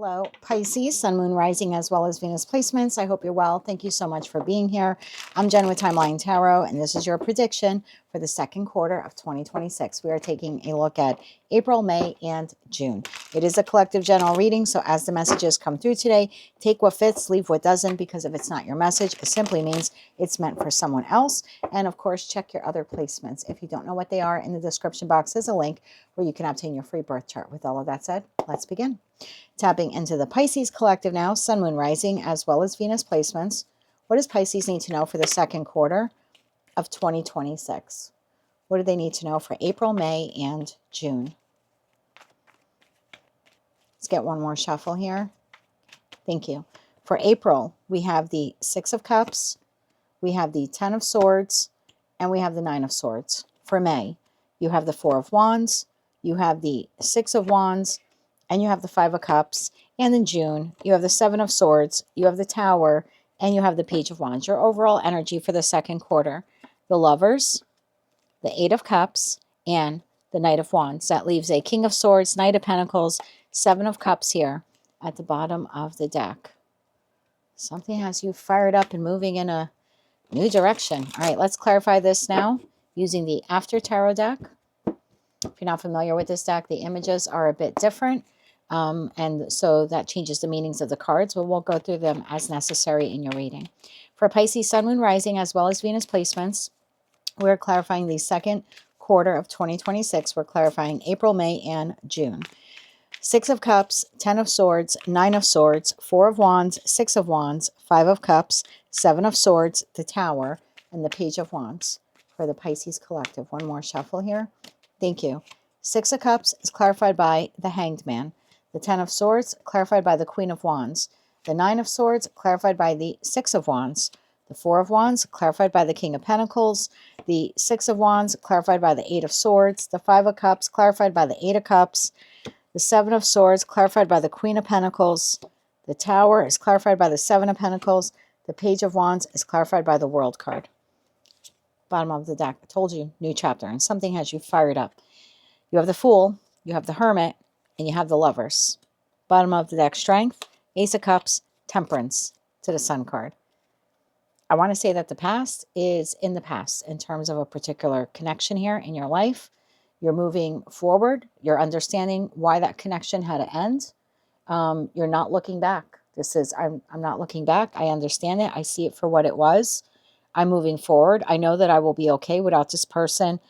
Hello, Pisces, Sun, Moon, Rising, as well as Venus placements. I hope you're well. Thank you so much for being here. I'm Jen with Timeline Tarot, and this is your prediction for the second quarter of 2026. We are taking a look at April, May, and June. It is a collective general reading, so as the messages come through today, take what fits, leave what doesn't, because if it's not your message, it simply means it's meant for someone else. And of course, check your other placements. If you don't know what they are, in the description box is a link where you can obtain your free birth chart. With all of that said, let's begin. Tapping into the Pisces collective now, Sun, Moon, Rising, as well as Venus placements. What does Pisces need to know for the second quarter of 2026? What do they need to know for April, May, and June? Let's get one more shuffle here. Thank you. For April, we have the Six of Cups, we have the Ten of Swords, and we have the Nine of Swords. For May, you have the Four of Wands, you have the Six of Wands, and you have the Five of Cups. And in June, you have the Seven of Swords, you have the Tower, and you have the Page of Wands. Your overall energy for the second quarter, the Lovers, the Eight of Cups, and the Knight of Wands. That leaves a King of Swords, Knight of Pentacles, Seven of Cups here at the bottom of the deck. Something has you fired up and moving in a new direction. All right, let's clarify this now using the After Tarot deck. If you're not familiar with this deck, the images are a bit different. And so that changes the meanings of the cards, but we'll go through them as necessary in your reading. For Pisces, Sun, Moon, Rising, as well as Venus placements, we're clarifying the second quarter of 2026. We're clarifying April, May, and June. Six of Cups, Ten of Swords, Nine of Swords, Four of Wands, Six of Wands, Five of Cups, Seven of Swords, the Tower, and the Page of Wands for the Pisces collective. One more shuffle here. Thank you. Six of Cups is clarified by the Hanged Man. The Ten of Swords, clarified by the Queen of Wands. The Nine of Swords, clarified by the Six of Wands. The Four of Wands, clarified by the King of Pentacles. The Six of Wands, clarified by the Eight of Swords. The Five of Cups, clarified by the Eight of Cups. The Seven of Swords, clarified by the Queen of Pentacles. The Tower is clarified by the Seven of Pentacles. The Page of Wands is clarified by the World card. Bottom of the deck. I told you, new chapter, and something has you fired up. You have the Fool, you have the Hermit, and you have the Lovers. Bottom of the deck, Strength, Ace of Cups, Temperance to the Sun card. I want to say that the past is in the past in terms of a particular connection here in your life. You're moving forward. You're understanding why that connection had to end. You're not looking back. This is, I'm not looking back. I understand it. I see it for what it was. I'm moving forward. I know that I will be okay without this person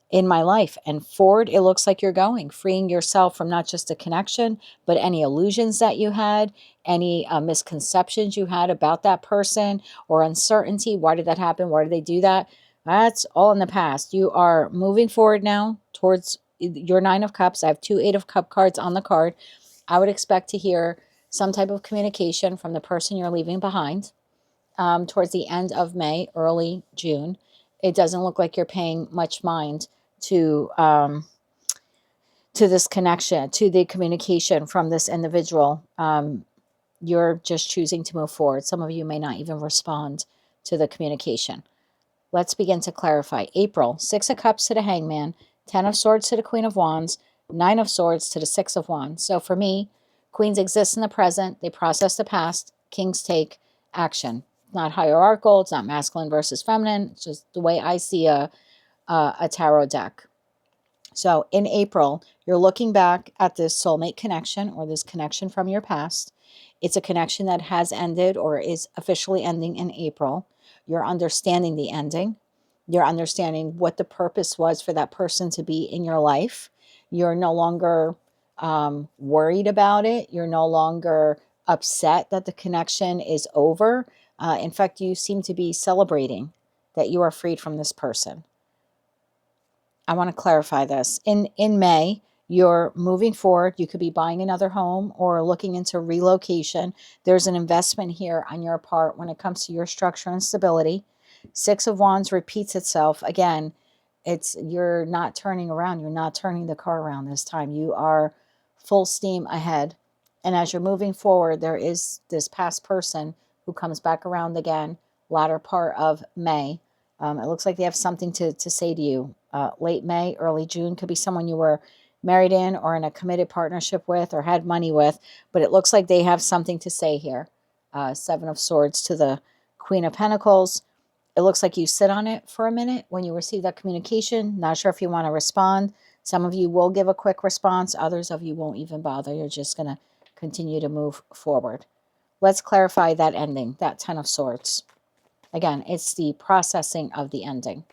in my life. And forward, it looks like you're going, freeing yourself from not just a connection, but any illusions that you had, any misconceptions you had about that person, or uncertainty. Why did that happen? Why did they do that? That's all in the past. You are moving forward now towards your Nine of Cups. I have two Eight of Cup cards on the card. I would expect to hear some type of communication from the person you're leaving behind towards the end of May, early June. It doesn't look like you're paying much mind to this connection, to the communication from this individual. You're just choosing to move forward. Some of you may not even respond to the communication. Let's begin to clarify. April, Six of Cups to the Hangman, Ten of Swords to the Queen of Wands, Nine of Swords to the Six of Wands. So for me, Queens exist in the present. They process the past. Kings take action. Not hierarchical. It's not masculine versus feminine. It's just the way I see a tarot deck. So in April, you're looking back at this soulmate connection or this connection from your past. It's a connection that has ended or is officially ending in April. You're understanding the ending. You're understanding what the purpose was for that person to be in your life. You're no longer worried about it. You're no longer upset that the connection is over. In fact, you seem to be celebrating that you are freed from this person. I want to clarify this. In May, you're moving forward. You could be buying another home or looking into relocation. There's an investment here on your part when it comes to your structure and stability. Six of Wands repeats itself. Again, you're not turning around. You're not turning the car around this time. You are full steam ahead. And as you're moving forward, there is this past person who comes back around again, latter part of May. It looks like they have something to say to you. Late May, early June, could be someone you were married in or in a committed partnership with or had money with, but it looks like they have something to say here. Seven of Swords to the Queen of Pentacles. It looks like you sit on it for a minute when you receive that communication. Not sure if you want to respond. Some of you will give a quick response. Others of you won't even bother. You're just going to continue to move forward. Let's clarify that ending, that Ten of Swords. Again, it's the processing of the ending.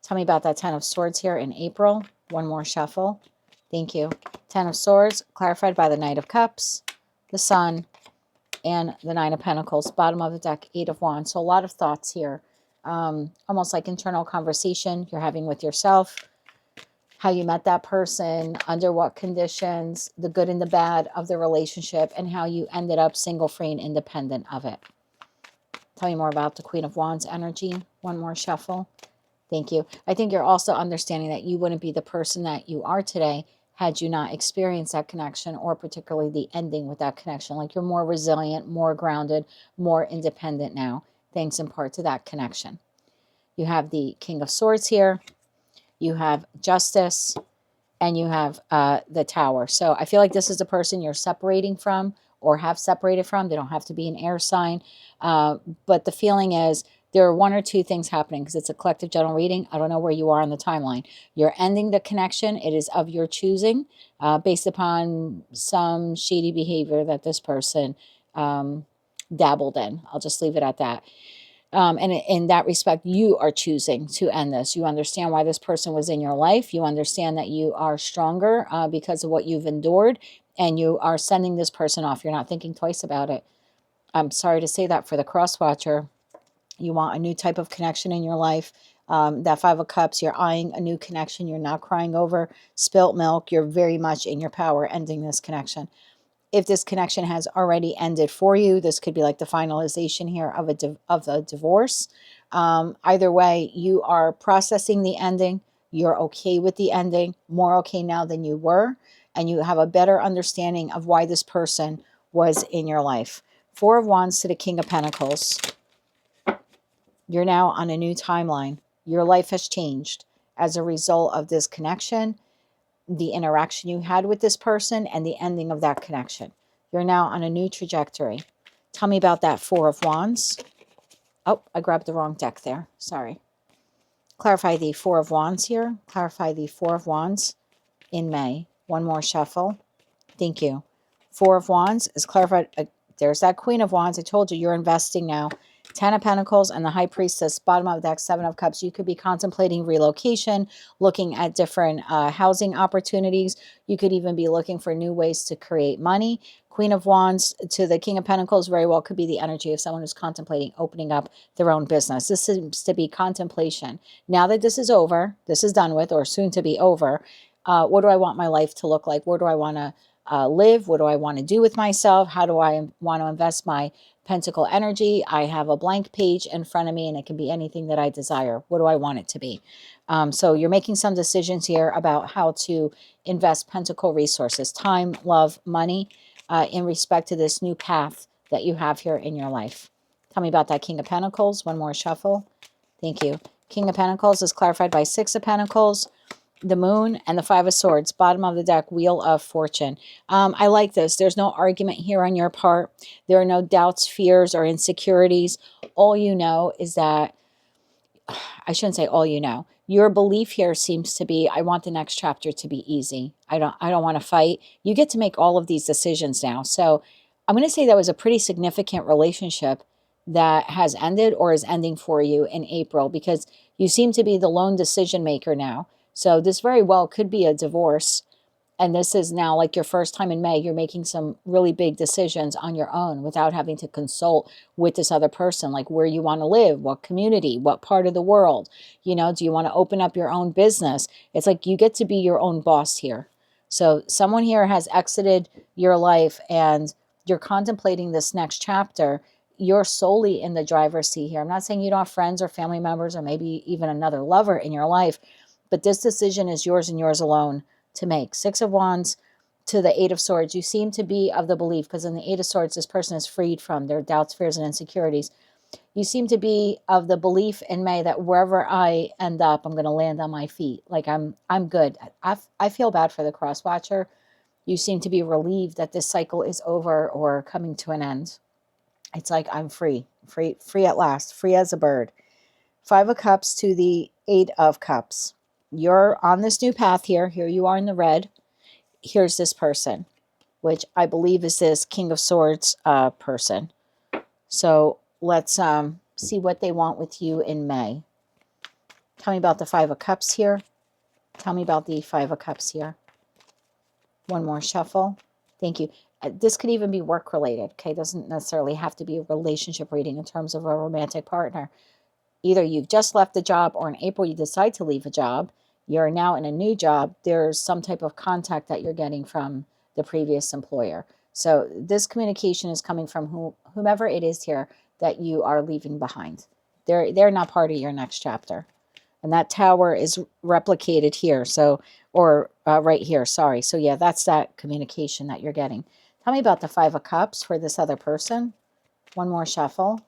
Tell me about that Ten of Swords here in April. One more shuffle. Thank you. Ten of Swords, clarified by the Knight of Cups, the Sun, and the Nine of Pentacles. Bottom of the deck, Eight of Wands. So a lot of thoughts here. Almost like internal conversation you're having with yourself. How you met that person, under what conditions, the good and the bad of the relationship, and how you ended up single, free, and independent of it. Tell me more about the Queen of Wands energy. One more shuffle. Thank you. I think you're also understanding that you wouldn't be the person that you are today had you not experienced that connection, or particularly the ending with that connection. Like you're more resilient, more grounded, more independent now, thanks in part to that connection. You have the King of Swords here. You have Justice, and you have the Tower. So I feel like this is the person you're separating from or have separated from. They don't have to be an air sign. But the feeling is there are one or two things happening because it's a collective general reading. I don't know where you are on the timeline. You're ending the connection. It is of your choosing based upon some shady behavior that this person dabbled in. I'll just leave it at that. And in that respect, you are choosing to end this. You understand why this person was in your life. You understand that you are stronger because of what you've endured, and you are sending this person off. You're not thinking twice about it. I'm sorry to say that for the cross-watcher. You want a new type of connection in your life. That Five of Cups, you're eyeing a new connection. You're not crying over spilt milk. You're very much in your power ending this connection. If this connection has already ended for you, this could be like the finalization here of a divorce. Either way, you are processing the ending. You're okay with the ending, more okay now than you were, and you have a better understanding of why this person was in your life. Four of Wands to the King of Pentacles. You're now on a new timeline. Your life has changed as a result of this connection, the interaction you had with this person, and the ending of that connection. You're now on a new trajectory. Tell me about that Four of Wands. Oh, I grabbed the wrong deck there. Sorry. Clarify the Four of Wands here. Clarify the Four of Wands in May. One more shuffle. Thank you. Four of Wands is clarified. There's that Queen of Wands. I told you you're investing now. Ten of Pentacles and the High Priestess, bottom of the deck, Seven of Cups. You could be contemplating relocation, looking at different housing opportunities. You could even be looking for new ways to create money. Queen of Wands to the King of Pentacles very well could be the energy of someone who's contemplating opening up their own business. This seems to be contemplation. Now that this is over, this is done with, or soon to be over, what do I want my life to look like? Where do I want to live? What do I want to do with myself? How do I want to invest my Pentacle energy? I have a blank page in front of me, and it can be anything that I desire. What do I want it to be? So you're making some decisions here about how to invest Pentacle resources, time, love, money, in respect to this new path that you have here in your life. Tell me about that King of Pentacles. One more shuffle. Thank you. King of Pentacles is clarified by Six of Pentacles, the Moon, and the Five of Swords. Bottom of the deck, Wheel of Fortune. I like this. There's no argument here on your part. There are no doubts, fears, or insecurities. All you know is that, I shouldn't say all you know. Your belief here seems to be, I want the next chapter to be easy. I don't want to fight. You get to make all of these decisions now. So I'm going to say that was a pretty significant relationship that has ended or is ending for you in April, because you seem to be the lone decision maker now. So this very well could be a divorce. And this is now like your first time in May. You're making some really big decisions on your own without having to consult with this other person, like where you want to live, what community, what part of the world. You know, do you want to open up your own business? It's like you get to be your own boss here. So someone here has exited your life and you're contemplating this next chapter. You're solely in the driver's seat here. I'm not saying you don't have friends or family members or maybe even another lover in your life, but this decision is yours and yours alone to make. Six of Wands to the Eight of Swords. You seem to be of the belief, because in the Eight of Swords, this person is freed from their doubts, fears, and insecurities. You seem to be of the belief in May that wherever I end up, I'm going to land on my feet. Like I'm good. I feel bad for the cross watcher. You seem to be relieved that this cycle is over or coming to an end. It's like I'm free at last, free as a bird. 5 of Cups to the 8 of Cups. You're on this new path here. Here you are in the red. Here's this person, which I believe is this King of Swords person. So let's see what they want with you in May. Tell me about the 5 of Cups here. Tell me about the 5 of Cups here. One more shuffle. Thank you. This could even be work related. Okay, doesn't necessarily have to be a relationship reading in terms of a romantic partner. Either you've just left the job, or in April you decide to leave a job. You're now in a new job. There's some type of contact that you're getting from the previous employer. So this communication is coming from whomever it is here that you are leaving behind. They're not part of your next chapter. And that tower is replicated here. So, or right here, sorry. So yeah, that's that communication that you're getting. Tell me about the 5 of Cups for this other person. One more shuffle.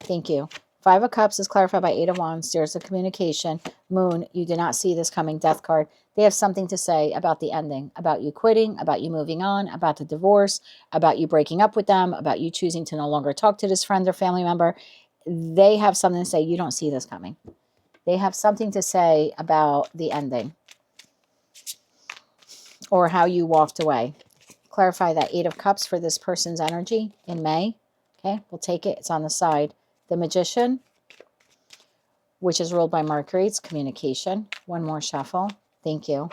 Thank you. 5 of Cups is clarified by 8 of Wands. There's a communication. Moon, you did not see this coming. Death card. They have something to say about the ending, about you quitting, about you moving on, about the divorce, about you breaking up with them, about you choosing to no longer talk to this friend or family member. They have something to say. You don't see this coming. They have something to say about the ending or how you walked away. Clarify that 8 of Cups for this person's energy in May. Okay, we'll take it. It's on the side. The Magician, which is ruled by Mercury. It's communication. One more shuffle. Thank you.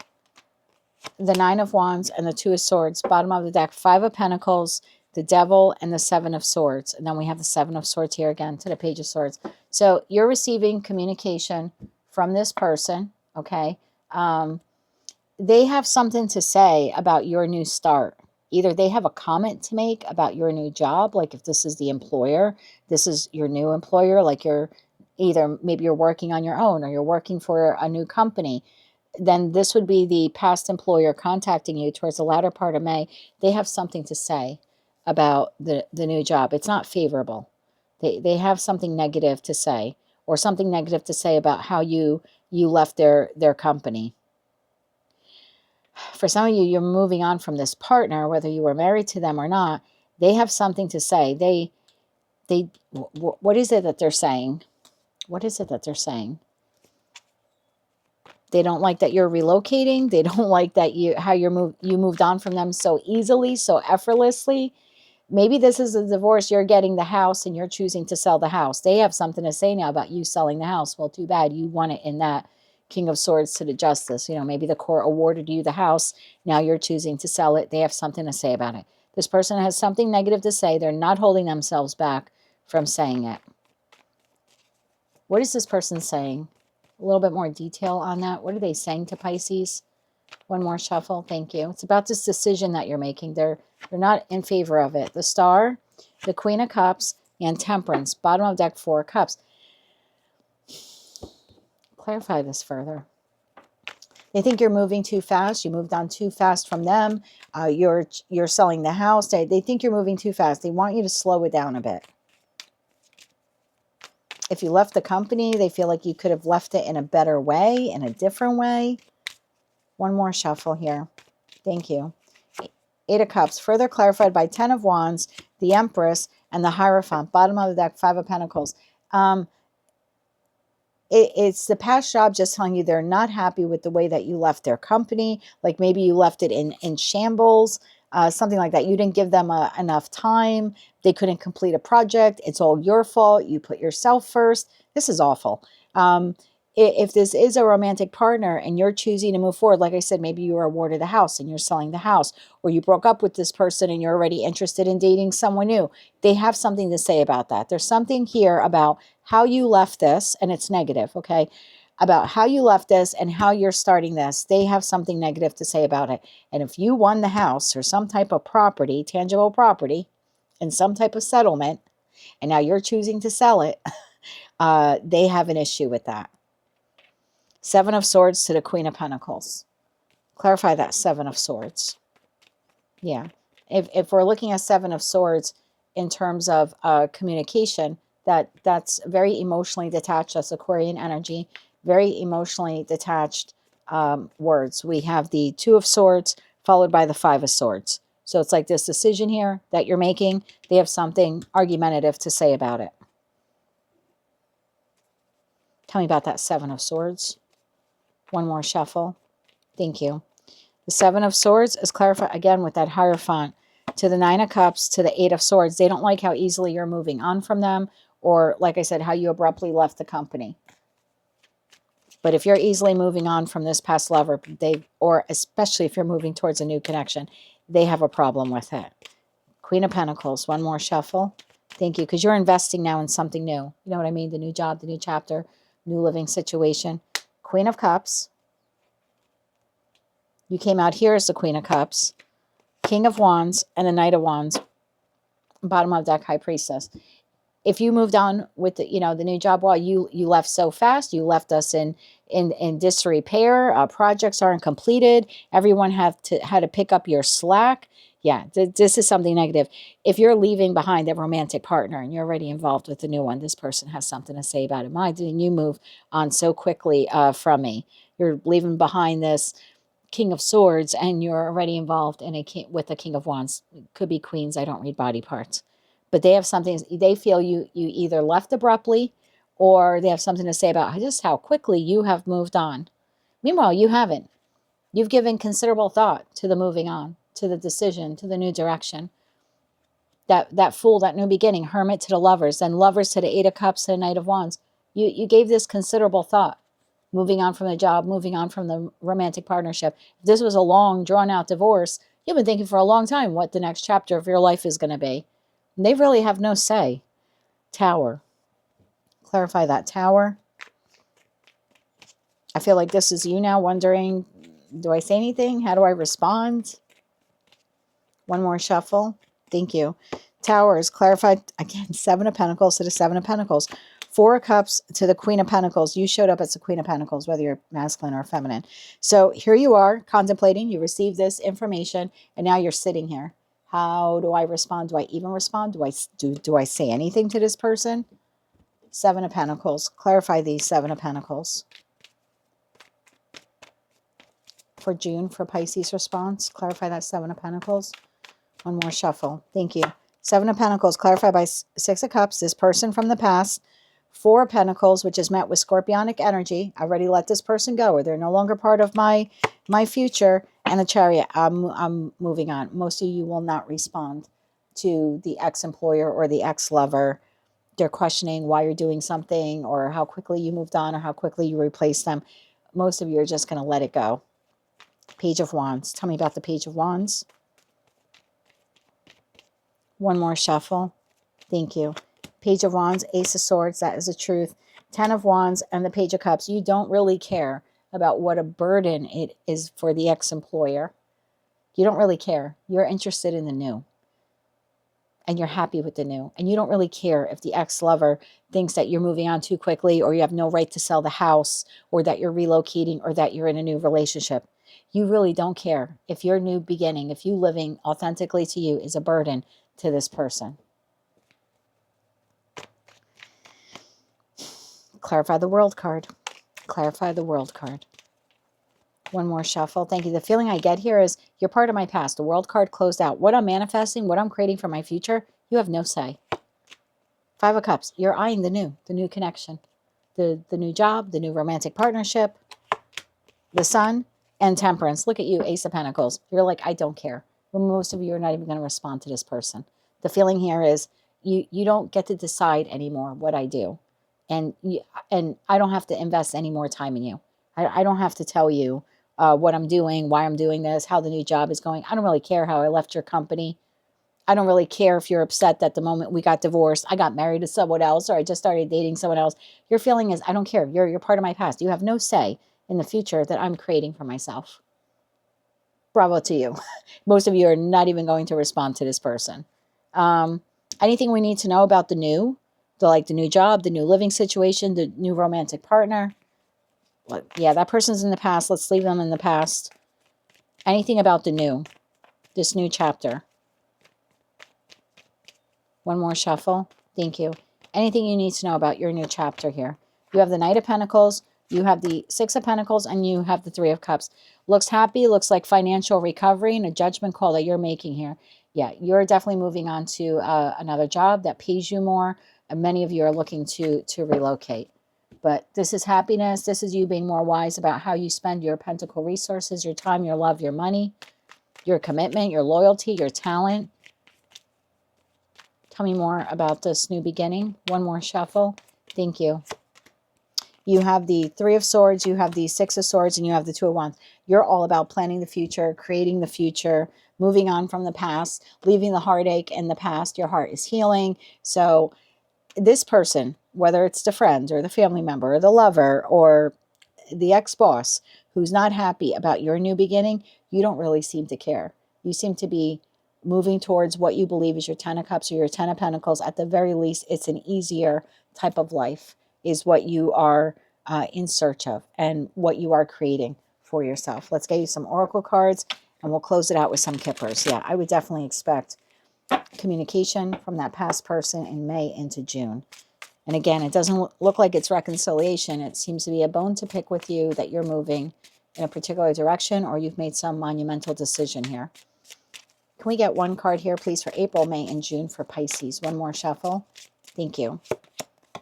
The 9 of Wands and the 2 of Swords. Bottom of the deck, 5 of Pentacles, the Devil, and the 7 of Swords. And then we have the 7 of Swords here again to the Page of Swords. So you're receiving communication from this person, okay? They have something to say about your new start. Either they have a comment to make about your new job, like if this is the employer, this is your new employer, like you're either maybe you're working on your own or you're working for a new company. Then this would be the past employer contacting you towards the latter part of May. They have something to say about the new job. It's not favorable. They have something negative to say, or something negative to say about how you left their company. For some of you, you're moving on from this partner, whether you were married to them or not. They have something to say. What is it that they're saying? What is it that they're saying? They don't like that you're relocating. They don't like that you moved on from them so easily, so effortlessly. Maybe this is a divorce. You're getting the house and you're choosing to sell the house. They have something to say now about you selling the house. Well, too bad. You won it in that King of Swords to the Justice. You know, maybe the court awarded you the house. Now you're choosing to sell it. They have something to say about it. This person has something negative to say. They're not holding themselves back from saying it. What is this person saying? A little bit more detail on that. What are they saying to Pisces? One more shuffle. Thank you. It's about this decision that you're making. They're not in favor of it. The Star, the Queen of Cups, and Temperance. Bottom of deck, 4 of Cups. Clarify this further. They think you're moving too fast. You moved on too fast from them. You're selling the house. They think you're moving too fast. They want you to slow it down a bit. If you left the company, they feel like you could have left it in a better way, in a different way. One more shuffle here. Thank you. 8 of Cups, further clarified by 10 of Wands, the Empress, and the Hierophant. Bottom of the deck, 5 of Pentacles. It's the past job just telling you they're not happy with the way that you left their company. Like maybe you left it in shambles, something like that. You didn't give them enough time. They couldn't complete a project. It's all your fault. You put yourself first. This is awful. If this is a romantic partner and you're choosing to move forward, like I said, maybe you were awarded a house and you're selling the house, or you broke up with this person and you're already interested in dating someone new. They have something to say about that. There's something here about how you left this, and it's negative, okay? About how you left this and how you're starting this. They have something negative to say about it. And if you won the house or some type of property, tangible property, in some type of settlement, and now you're choosing to sell it, they have an issue with that. 7 of Swords to the Queen of Pentacles. Clarify that 7 of Swords. Yeah. If we're looking at 7 of Swords in terms of communication, That's very emotionally detached. That's Aquarian energy. Very emotionally detached words. We have the Two of Swords followed by the Five of Swords. So it's like this decision here that you're making. They have something argumentative to say about it. Tell me about that Seven of Swords. One more shuffle. Thank you. The Seven of Swords is clarified again with that Hierophant to the Nine of Cups to the Eight of Swords. They don't like how easily you're moving on from them, or like I said, how you abruptly left the company. But if you're easily moving on from this past lover, or especially if you're moving towards a new connection, they have a problem with it. Queen of Pentacles, one more shuffle. Thank you, because you're investing now in something new. You know what I mean? The new job, the new chapter, new living situation. Queen of Cups. You came out here as the Queen of Cups. King of Wands and the Knight of Wands. Bottom of deck, High Priestess. If you moved on with the, the new job, well, you left so fast. You left us in disrepair. Projects aren't completed. Everyone had to pick up your slack. Yeah, this is something negative. If you're leaving behind a romantic partner and you're already involved with the new one, this person has something to say about it. Why didn't you move on so quickly from me? You're leaving behind this King of Swords and you're already involved in with a King of Wands. Could be queens. I don't read body parts. But they have something, they feel you either left abruptly or they have something to say about just how quickly you have moved on. Meanwhile, you haven't. You've given considerable thought to the moving on, to the decision, to the new direction. That Fool, that new beginning, Hermit to the Lovers, then Lovers to the Eight of Cups to the Knight of Wands. You gave this considerable thought. Moving on from the job, moving on from the romantic partnership. If this was a long, drawn-out divorce, you've been thinking for a long time what the next chapter of your life is going to be. And they really have no say. Tower. Clarify that Tower. I feel like this is you now wondering, do I say anything? How do I respond? One more shuffle. Thank you. Tower is clarified. Again, Seven of Pentacles to the Seven of Pentacles. Four of Cups to the Queen of Pentacles. You showed up as the Queen of Pentacles, whether you're masculine or feminine. So here you are contemplating. You received this information, and now you're sitting here. How do I respond? Do I even respond? Do I say anything to this person? Seven of Pentacles. Clarify these Seven of Pentacles. For June, for Pisces response. Clarify that Seven of Pentacles. One more shuffle. Thank you. Seven of Pentacles. Clarified by Six of Cups. This person from the past. Four of Pentacles, which is met with Scorpionic energy. I already let this person go, or they're no longer part of my future. And the Chariot. I'm moving on. Most of you will not respond to the ex-employer or the ex-lover. They're questioning why you're doing something, or how quickly you moved on, or how quickly you replaced them. Most of you are just going to let it go. Page of Wands. Tell me about the Page of Wands. One more shuffle. Thank you. Page of Wands, Ace of Swords, that is the truth. 10 of Wands and the Page of Cups. You don't really care about what a burden it is for the ex-employer. You don't really care. You're interested in the new. And you're happy with the new. And you don't really care if the ex-lover thinks that you're moving on too quickly, or you have no right to sell the house, or that you're relocating, or that you're in a new relationship. You really don't care if your new beginning, if you living authentically to you is a burden to this person. Clarify the World card. Clarify the World card. One more shuffle. Thank you. The feeling I get here is you're part of my past. The World card closed out. What I'm manifesting, what I'm creating for my future, you have no say. Five of Cups. You're eyeing the new connection, the new job, the new romantic partnership, the Sun, and Temperance. Look at you, Ace of Pentacles. You're like, I don't care. Well, most of you are not even going to respond to this person. The feeling here is you don't get to decide anymore what I do. And I don't have to invest any more time in you. I don't have to tell you what I'm doing, why I'm doing this, how the new job is going. I don't really care how I left your company. I don't really care if you're upset that the moment we got divorced, I got married to someone else, or I just started dating someone else. Your feeling is, I don't care. You're part of my past. You have no say in the future that I'm creating for myself. Bravo to you. Most of you are not even going to respond to this person. Anything we need to know about the new? The new job, the new living situation, the new romantic partner. Yeah, that person's in the past. Let's leave them in the past. Anything about the new, this new chapter. One more shuffle. Thank you. Anything you need to know about your new chapter here. You have the Knight of Pentacles, you have the Six of Pentacles, and you have the Three of Cups. Looks happy, looks like financial recovery and a judgment call that you're making here. Yeah, you're definitely moving on to another job that pays you more. And many of you are looking to relocate. But this is happiness. This is you being more wise about how you spend your pentacle resources, your time, your love, your money, your commitment, your loyalty, your talent. Tell me more about this new beginning. One more shuffle. Thank you. You have the Three of Swords, you have the Six of Swords, and you have the Two of Wands. You're all about planning the future, creating the future, moving on from the past, leaving the heartache in the past. Your heart is healing. So this person, whether it's the friend or the family member or the lover or the ex-boss who's not happy about your new beginning, you don't really seem to care. You seem to be moving towards what you believe is your Ten of Cups or your Ten of Pentacles. At the very least, it's an easier type of life is what you are in search of and what you are creating for yourself. Let's get you some oracle cards and we'll close it out with some kippers. Yeah, I would definitely expect communication from that past person in May into June. And again, it doesn't look like it's reconciliation. It seems to be a bone to pick with you that you're moving in a particular direction or you've made some monumental decision here. Can we get one card here, please, for April, May, and June for Pisces? One more shuffle. Thank you.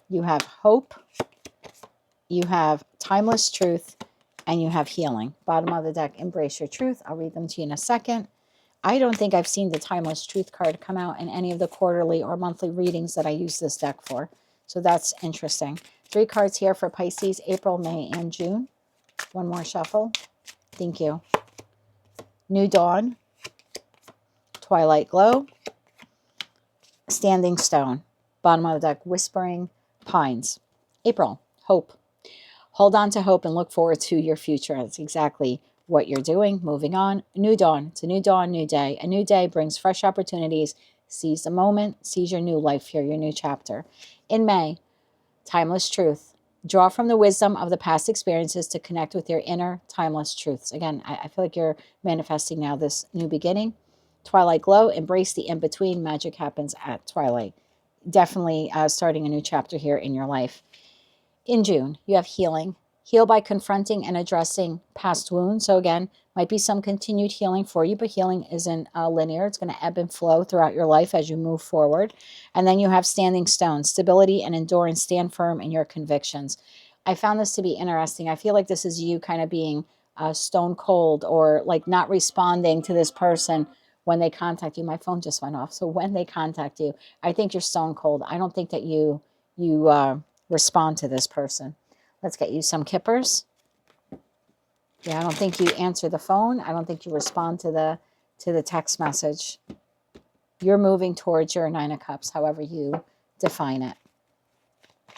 You have hope, you have timeless truth, and you have healing. Bottom of the deck, embrace your truth. I'll read them to you in a second. I don't think I've seen the timeless truth card come out in any of the quarterly or monthly readings that I use this deck for. So that's interesting. 3 cards here for Pisces, April, May, and June. One more shuffle. Thank you. New Dawn, Twilight Glow, Standing Stone. Bottom of the deck, Whispering Pines. April, hope. Hold on to hope and look forward to your future. That's exactly what you're doing. Moving on. New dawn. It's a new dawn, new day. A new day brings fresh opportunities. Seize the moment. Seize your new life here, your new chapter. In May, timeless truth. Draw from the wisdom of the past experiences to connect with your inner timeless truths. Again, I feel like you're manifesting now this new beginning. Twilight glow. Embrace the in-between. Magic happens at twilight. Definitely starting a new chapter here in your life. In June, you have healing. Heal by confronting and addressing past wounds. So again, might be some continued healing for you, but healing isn't linear. It's going to ebb and flow throughout your life as you move forward. And then you have standing stone. Stability and endurance. Stand firm in your convictions. I found this to be interesting. I feel like this is you kind of being stone cold or like not responding to this person when they contact you. My phone just went off. So when they contact you, I think you're stone cold. I don't think that you respond to this person. Let's get you some kippers. Yeah, I don't think you answer the phone. I don't think you respond to the text message. You're moving towards your Nine of Cups, however you define it.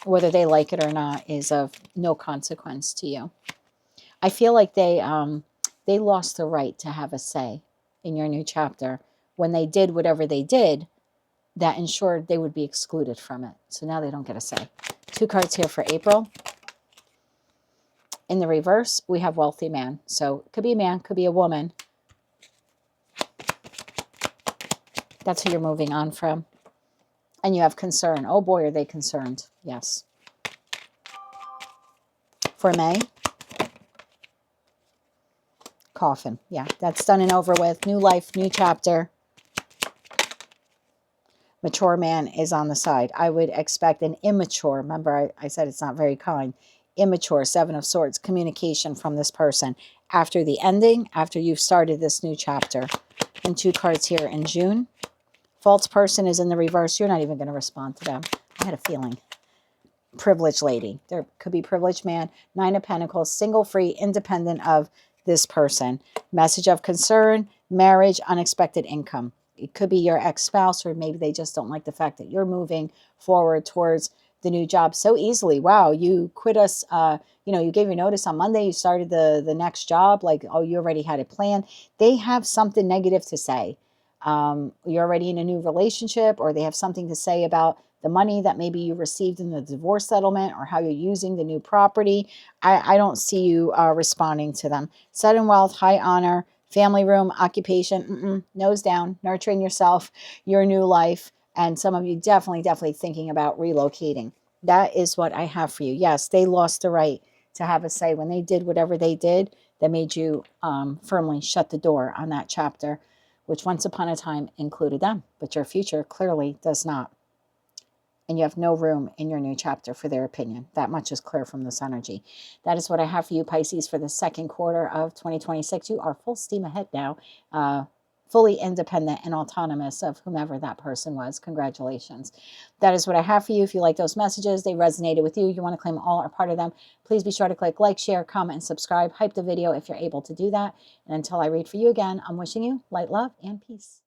Whether they like it or not is of no consequence to you. I feel like they lost the right to have a say in your new chapter when they did whatever they did that ensured they would be excluded from it. So now they don't get a say. 2 cards here for April. In the reverse, we have wealthy man. So it could be a man, could be a woman. That's who you're moving on from. And you have concern. Oh boy, are they concerned. Yes. For May, coffin. Yeah, that's done and over with. New life, new chapter. Mature man is on the side. I would expect an immature. Remember, I said it's not very kind. Immature, 7 of Swords, communication from this person after the ending, after you've started this new chapter. And 2 cards here in June. False person is in the reverse. You're not even going to respond to them. I had a feeling. Privileged lady. There could be privileged man. 9 of Pentacles, single, free, independent of this person. Message of concern, marriage, unexpected income. It could be your ex-spouse, or maybe they just don't like the fact that you're moving forward towards the new job so easily. Wow, you quit us, you gave your notice on Monday, you started the next job, like, oh, you already had it planned. They have something negative to say. You're already in a new relationship, or they have something to say about the money that maybe you received in the divorce settlement, or how you're using the new property. I don't see you responding to them. Sudden wealth, high honor, family room, occupation, nose down, nurturing yourself, your new life, And some of you definitely thinking about relocating. That is what I have for you. Yes, they lost the right to have a say when they did whatever they did that made you firmly shut the door on that chapter, which once upon a time included them, but your future clearly does not. And you have no room in your new chapter for their opinion. That much is clear from this energy. That is what I have for you, Pisces, for the second quarter of 2026. You are full steam ahead now, fully independent and autonomous of whomever that person was. Congratulations. That is what I have for you. If you like those messages, they resonated with you, you want to claim all or part of them, please be sure to click like, share, comment, and subscribe. Hype the video if you're able to do that. And until I read for you again, I'm wishing you light, love, and peace.